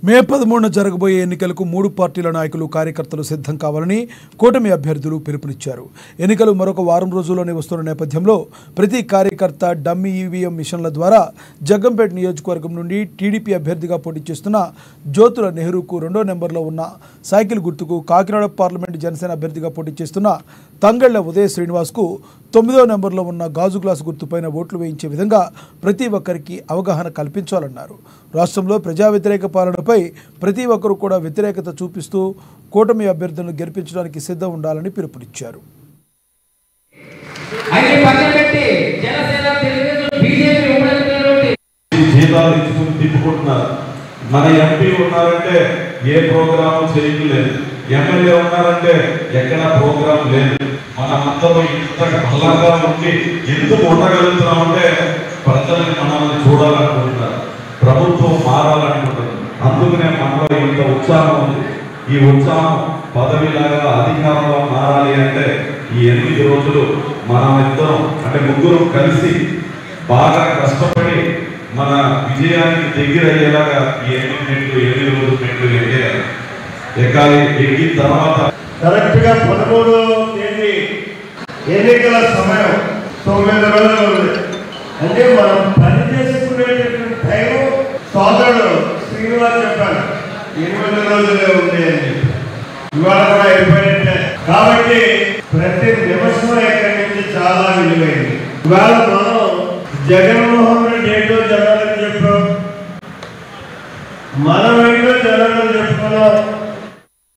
మే 13న జరగబోయే ఎన్నికలకు 3 పార్టీల నాయకులు కార్యకర్తలు సిద్ధం కావాలని కూటమి అభ్యర్థులు పిలుపునిచ్చారు. ఎన్నికలు మరొక వారం రోజుల్లోనే వస్తున్న నేపథ్యంలో ప్రతి కార్యకర్త డమ్మీ ఈవీఎం మిషన్ల ద్వారా జగ్గంపేట నియోజకవర్గం నుండి టీడీపీ అభ్యర్థిగా పోటీ చేస్తున్న జ్యోతుల నెహ్రూకు 2వ నెంబర్లో ఉన్న సైకిల్ గుర్తుకు, కాకినాడ పార్లమెంటు జనసేన అభ్యర్థిగా పోటీ చేస్తున్న తంగళ్ల ఉదయ శ్రీనివాస్కు 9వ నెంబర్లో ఉన్న గాజు గ్లాసు గుర్తుపైన ఓట్లు వేయించే విధంగా ప్రతి ఒక్కరికి అవగాహన కల్పించాలన్నారు. రాష్ట్రంలో ప్రజా వ్యతిరేక పాలనపై ప్రతి ఒక్కరూ కూడా వ్యతిరేకత చూపిస్తూ కూటమి అభ్యర్థులను గెలిపించడానికి సిద్ధం ఉండాలని పిలుపునిచ్చారు. మన ఎంపీ ఉన్నారంటే ఏ ప్రోగ్రాము చేయలేదు, ఎమ్మెల్యే ఉన్నారంటే ఎక్కడ ప్రోగ్రాం లేదు. మనమందరూ ఇంత బలంగా ఉండి ఎందుకు ఉండగలుగుతున్నామంటే ప్రజల్ని మనల్ని చూడాలనుకుంటున్నారు, ప్రభుత్వం మారాలనుకుంటున్నారు. అందుకనే మనలో ఇంత ఉత్సాహం ఉంది. ఈ ఉత్సాహం పదవిలాగా అధికారంలో మారాలి అంటే ఈ 8 రోజులు మనం ఇద్దరం అంటే ముగ్గురు కలిసి బాగా కష్టపడి మన విజయానికి దగ్గర అయ్యేలాగా ఈ 8 రోజులు మెట్లు ఎక్కాలి. ఎక్కిన తర్వాత కరెక్ట్ గా 13వ తేదీ ఎన్నికల సమయం 9 రోజులు ఉంది. అంటే మనం పని చేసుకునేటటువంటి టైం సోదరుడు శ్రీనివాస్ చెప్పాను 8 రోజులే ఉంది అని. ఇవాళ కూడా అయిపోయింటే కాబట్టి ప్రతి నిమిషం ఇక్కడి నుంచి చాలా విలువైంది. ఇవాళ మనం జగన్మోహన్ రెడ్డి ఏంటో జనాలకు చెప్పాం, మనం ఏంటో జనాలకు చెప్పుకున్నాం.